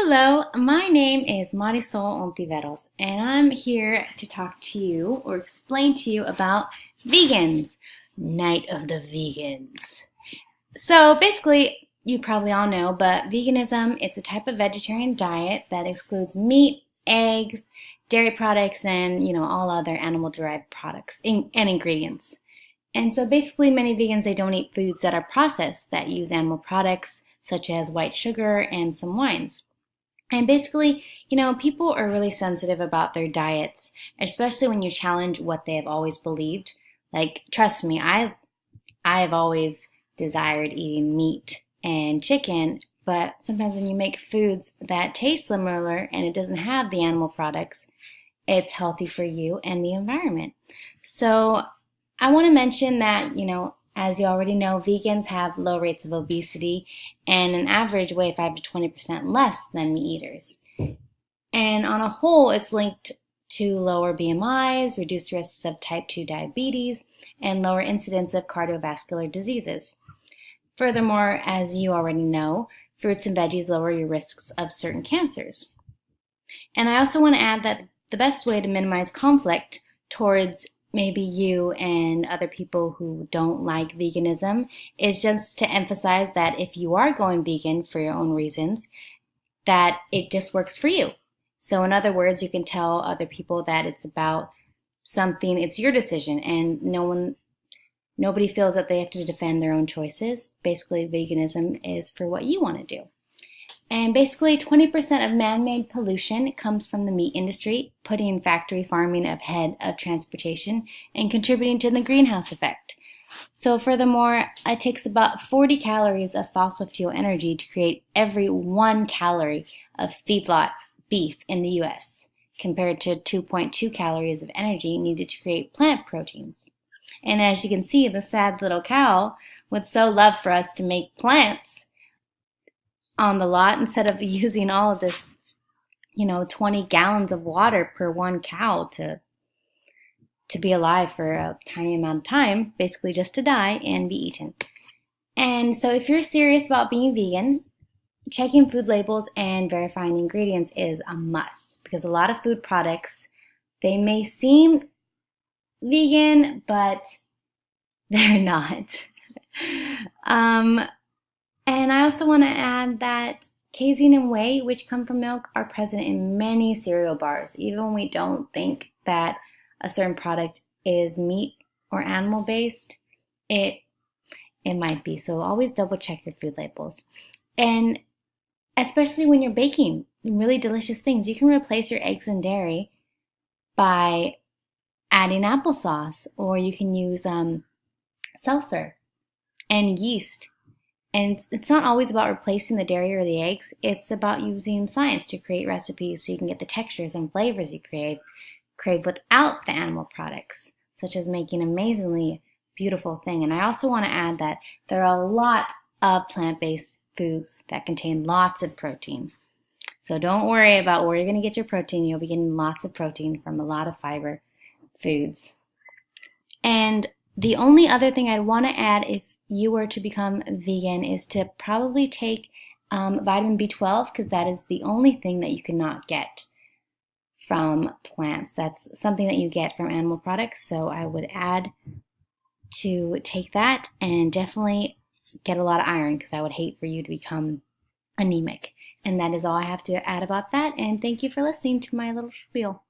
Hello, my name is Marisol Ontiveros, and I'm here to talk to you or explain to you about vegans, Night of the Vegans. So basically, you probably all know, but veganism, it's a type of vegetarian diet that excludes meat, eggs, dairy products, and all other animal-derived products and ingredients. And so basically, many vegans, they don't eat foods that are processed that use animal products such as white sugar and some wines. And basically, people are really sensitive about their diets, especially when you challenge what they have always believed. Like, trust me, I've always desired eating meat and chicken, but sometimes when you make foods that taste similar and it doesn't have the animal products, it's healthy for you and the environment. So I want to mention that, as you already know, vegans have low rates of obesity and an average weigh 5 to 20% less than meat eaters. And on a whole, it's linked to lower BMIs, reduced risks of type 2 diabetes, and lower incidence of cardiovascular diseases. Furthermore, as you already know, fruits and veggies lower your risks of certain cancers. And I also want to add that the best way to minimize conflict towards maybe you and other people who don't like veganism is just to emphasize that if you are going vegan for your own reasons, that it just works for you. So in other words, you can tell other people that it's about something, it's your decision, and nobody feels that they have to defend their own choices. Basically, veganism is for what you want to do. And basically 20% of man-made pollution comes from the meat industry, putting factory farming ahead of transportation and contributing to the greenhouse effect. So furthermore, it takes about 40 calories of fossil fuel energy to create every 1 calorie of feedlot beef in the US, compared to 2.2 calories of energy needed to create plant proteins. And as you can see, the sad little cow would so love for us to make plants on the lot instead of using all of this, 20 gallons of water per 1 cow to be alive for a tiny amount of time, basically just to die and be eaten. And so if you're serious about being vegan, checking food labels and verifying ingredients is a must, because a lot of food products, they may seem vegan, but they're not. And I also want to add that casein and whey, which come from milk, are present in many cereal bars. Even when we don't think that a certain product is meat or animal based, it might be. So always double check your food labels. And especially when you're baking really delicious things, you can replace your eggs and dairy by adding applesauce, or you can use seltzer and yeast. And it's not always about replacing the dairy or the eggs. It's about using science to create recipes so you can get the textures and flavors you crave without the animal products, such as making an amazingly beautiful thing. And I also want to add that there are a lot of plant-based foods that contain lots of protein. So don't worry about where you're going to get your protein. You'll be getting lots of protein from a lot of fiber foods. And the only other thing I'd want to add if you were to become vegan is to probably take vitamin B12, because that is the only thing that you cannot get from plants. That's something that you get from animal products. So I would add to take that, and definitely get a lot of iron, because I would hate for you to become anemic. And that is all I have to add about that. And thank you for listening to my little spiel.